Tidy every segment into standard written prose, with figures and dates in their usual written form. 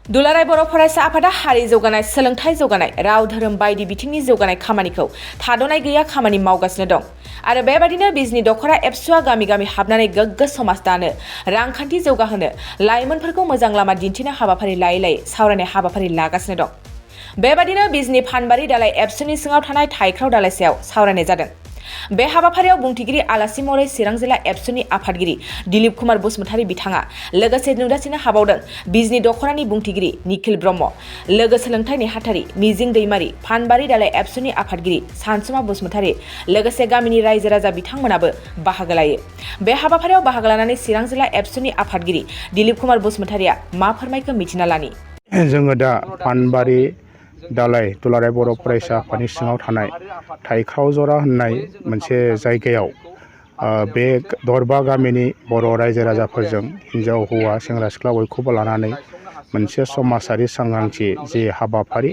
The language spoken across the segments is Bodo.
दुलाराय बर' फरायसा आफादा हारि जौगानाय सोलोंथाइ जौगानाय राव धोरोम बायदि बिथिंनि जौगानाय खामानिखौ थाद'नाय गैया खामानि मावगासिनो दं आरो बेबादिनो बिजनि दख'रा एबसुआ गामि गामि हाबनानै गोग्गो समाज दानो रांखान्थि जौगाहोनो लाइमोनफोरखौ मोजां लामा दिन्थिनो हाबाफारि लायै लायै सावरायनाय हाबाफारि लागासिनो दं। बेबादिनो बिजनि फानबारि दालाय एबसुनि सिङाव थानाय थाइख्राव दालायसेयाव सावरायनाय जादों। बे हाबाफारियाव बुंथिगिरि आलासि महरै चिरां जिल्ला एबसुनि आफादगिरि दिलीप कुमार बसुमतारी बिथाङा लोगोसे नुजाथिनो हाबावदों बिजनि दख'रानि बुंथिगिरि निखिल ब्रह्म, लोगो सोलोंथाइ नेहाथारि मिजिं दैमारि, फानबारि दालाय एबसुनि आफादगिरि सानसुमा बसुमतारी लोगोसे गामिनि रायजो राजा बिथांमोनाबो बाहागो लायो। बे हाबाफारियाव बाहागो लानानै चिरां जिल्ला एबसुनि आफादगिरि दिलीप कुमार बसुमतारीया मा फोरमायखो मिथिना लानि। जोङो दा फानबारि दालाय दुलाराय बर' फरायसा आफादनि सिङाव थानाय थाइख्राव जरा होननाय मोनसे जायगायाव बे दरबा गामिनि बर' रायजो राजाफोरजों हिन्जाव हौवा सेंग्रा सिख्ला बयखौबो लानानै मोनसे समाजारि सांग्रांथि जि हाबाफारि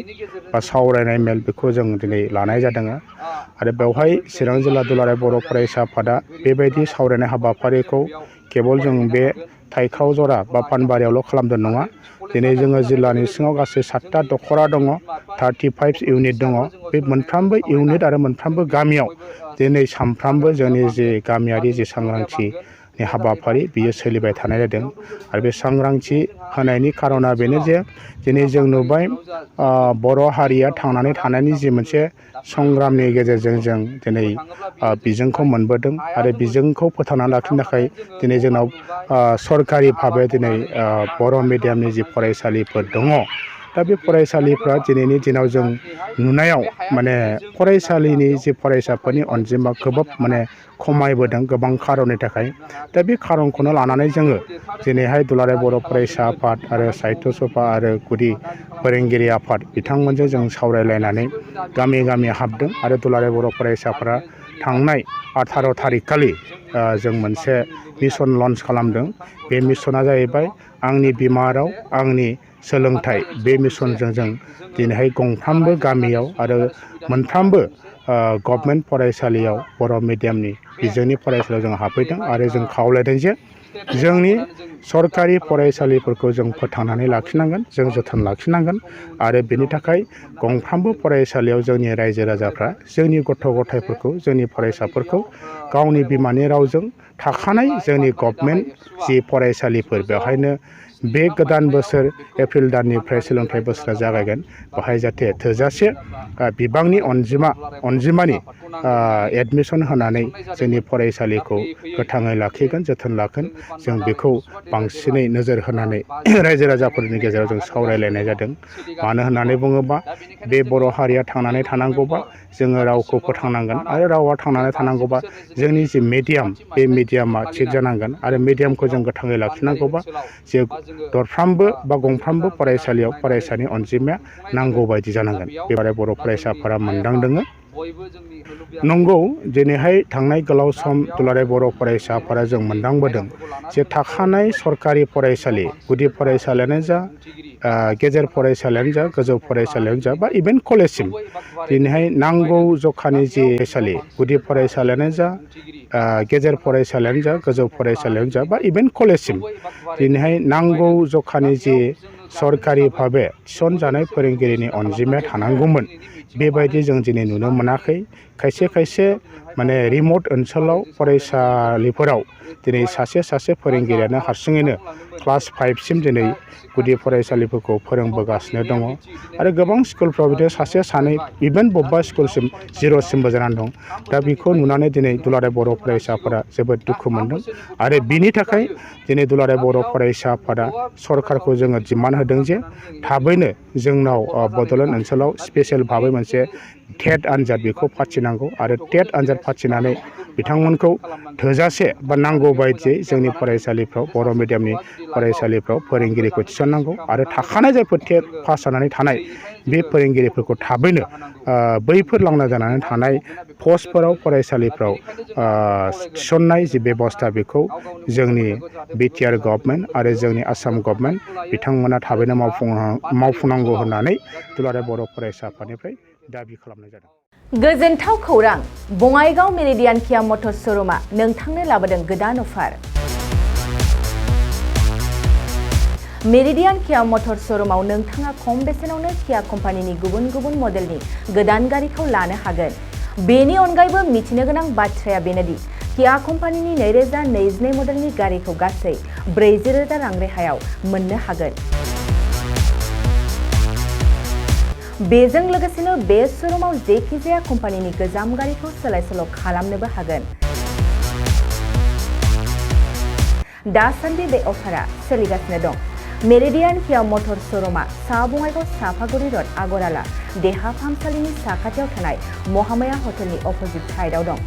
बा सावरायनाय मेल बेखौ जों दिनै लानाय जादों आरो बेवहाय चिरां जिल्ला दुलाराय बर' फरायसा आफादा बेबायदि सावरायनाय हाबाफारिखौ केबल जों बे थाइख्राव जरा बा फानबारियावल' खालामदों नङा। दिनै जोङो जिल्लानि सिङाव गासै 7टा दख'रा दङ, 35 इउनिट दङ। बे मोनफ्रोमबो इउनिट आरो मोनफ्रोमबो गामियाव दिनै सानफ्रामबो जोंनि जे गामियारि जे सांग्रांथि हाबाफारि बियो सोलिबाय थानाय जादों आरो बे सांग्रांथि होनायनि खारना बेनो जे दिनै जों नुबाय बर' हारिया थांनानै थानायनि जि मोनसे संग्रामनि गेजेरजों जों दिनै बिजोंखौ मोनबोदों आरो बिजोंखौ फोथांना लाखिनो थाखाय दिनै जोंनाव सरकारि भाबै दिनै बर' मिडियामनि जि फरायसालिफोर दङ। दा बे फरायसालिफ्रा दिनैनि दिनाव जों नुनायाव माने फरायसालिनि जि फरायसाफोरनि अनजिमा गोबां माने खमायबोदों गोबां खारननि थाखाय। दा बे खारनखौनो लानानै जोङो दिनैहाय दुलाराय बर' फरायसा आफाद आरो साहित्य सभा आरो गुदि फोरोंगिरि आफाद बिथांमोनजों जों सावरायलायनानै गामि गामि हाबदों आरो दुलाराय बर' फरायसाफोरा थांनाय 18 थारिख खालि जों मोनसे मिशन लन्च खालामदों। बे मिशना जाहैबाय आंनि बिमा राव आंनि सोलोंथाइ। बे मिशनजों जों दिनैहाय गंफ्रामबो गामियाव आरो मोनफ्रोमबो गभर्नमेन्ट फरायसालियाव बर' मिडियामनि बिजोंनि फरायसालियाव जों हाबफैदों आरो जों खावलायदों जे जोंनि सरकारि फरायसालिफोरखौ जों फोथांनानै लाखिनांगोन, जों जोथोन लाखिनांगोन आरो बेनि थाखाय गंफ्रोमबो फरायसालियाव जोंनि रायजो राजाफ्रा जोंनि गथ' गथायफोरखौ जोंनि फरायसाफोरखौ गावनि बिमानि रावजों थाखानाय जोंनि गभर्नमेन्ट जि फरायसालिफोर बेवहायनो बे गोदान बोसोर एप्रिल दाननिफ्राय सोलोंथाइ बोसोरा जागायगोन। बेवहाय जाहाथे थोजासे बिबांनि अनजिमानि एडमिसन होनानै जोंनि फरायसालिखौ गोथाङै लाखिगोन, जोथोन लागोन। जों बेखौ बांसिनै नोजोर होनानै रायजो राजाफोरनि गेजेराव जों सावरायलायनाय जादों। मानो होननानै बुङोबा बे बर' हारिया थांनानै थानांगौबा जोङो रावखौ फोथांनांगोन आरो रावा थांनानै थानांगौबा जोंनि जि मिडियाम बे मिडियामा थिग जानांगोन आरो मिडियामखौ जों गोथाङै लाखिनांगौबा जे दरफ्रामबो बा गंफ्रामबो फरायसालियाव फरायसानि अनजिमाया नांगौ बायदि जानांगोन। बेबादि बर' फरायसाफोरा मोनदांदों। नंगौ, दिनैहाय थांनाय गोलाव सम दुलाराय बर' फरायसाफोरा जों मोनदांबोदों जे थाखानाय सरकारि फरायसालि गुदि फरायसालियानो जा गेजेर फरायसालियानो जा गोजौ फरायसालियानो जा बा इभेन कलेजसिम दिनैहाय नांगौ जखानि जि फरायसालि गुदि फरायसालियानो जा गेजेर फरायसालियानो जा गोजौ फरायसालियानो जा बा इभेन कलेजसिम दिनैहाय नांगौ जखानि जि सरकारि भाबै थिसनजानाय फोरोंगिरिनि अनजिमाया थानांगौमोन। बेबायदि जों दिनै नुनो मोनाखै। खायसे खायसे माने रिमट ओनसोलाव फरायसालिफोराव दिनै सासे फोरोंगिरियानो हारसिङैनो क्लास 5सिम दिनै गुदि फरायसालिफोरखौ फोरोंबोगासिनो दङ आरो गोबां स्कुलफ्राव बिदिनो सासे सानै इभेन बबेबा स्कुलसिम 0सिमबो जानानै दं। दा बेखौ नुनानै दिनै दुलाराय बर' फरायसाफोरा जोबोद दुखु मोनदों आरो बिनि थाखाय दिनै दुलाराय बर' फरायसा आफादा सरकारखौ जोङो डिमान्ड होदों जे थाबैनो जोंनाव बड'लेण्ड ओनसोलाव स्पेसियेल भाबै मोनसे टेट आनजाद बेखौ फाथिनांगौ आरो टेट आनजाद फाथिनानै बिथांमोनखौ थोजासे बा नांगौ बायदियै जोंनि फरायसालिफ्राव बर' मिडियामनि फरायसालिफ्राव फोरोंगिरिखौ थिसननांगौ आरो थाखानाय जायफोर टेट पास जानानै थानाय बे फोरोंगिरिफोरखौ थाबैनो बैफोर लांदा जानानै थानाय पस्टफोराव फरायसालिफ्राव थिसननाय जि बेबस्था बेखौ जोंनि बिटिआर गभर्नमेन्ट आरो जोंनि आसाम गभर्नमेन्ट बिथांमोना थाबैनो मावफुंनांगौ होननानै दुलाराय बर' फरायसा आफादनिफ्राय दाबि खालामनाय जादों। गोजोनथाव खौरां, बङाइगाव मेरिडियान किया मटर्स श'रुमा नोंथांनो लाबोदों गोदान अफार। मेरिडियान किया मटर श'रुमाव नोंथाङा खम बेसेनावनो किया कम्पानिनि गुबुन गुबुन मडेलनि गोदान गारिखौ लानो हागोन। बेनि अनगायैबो मिथिनो गोनां बाथ्राया बेनोदि किया कम्पानिनि 2022 मडेलनि गारिखौ गासै 40,000 रां रेहायाव मोननो हागोन। बेजों लोगोसेनो बे श'रुमाव जेखिजाया कम्पानिनि गोजाम गारिखौ सोलाय-सोल' खालामनोबो हागोन। दासान्दि बे अफारा सोलिगासिनो दं। मेरिडियान किया मटर श'रुमा सा बङाइगाव साफागुरि र'ड आगराला देहा फाहामसालिनि साखाथियाव थानाय महामाया हटेलनि अपोजिट साइडआव दं।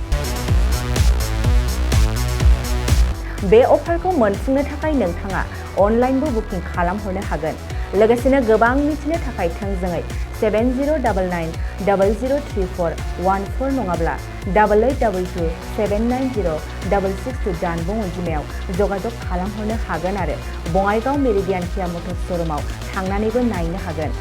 बे अफारखौ मोनफुंनो थाखाय नोंथाङा अनलाइनबो बुकिं खालामहरनो हागोन। लोगोसेनो गोबां मिथिनो थाखाय थोंजोङै 7099003414 नङाब्ला 8822790662 जानबुं अनजिमायाव जगाजग खालामहरनो हागोन आरो बङाइगाव मेरिडियान किया मटर श'रुमाव थांनानैबो नायनो हागोन।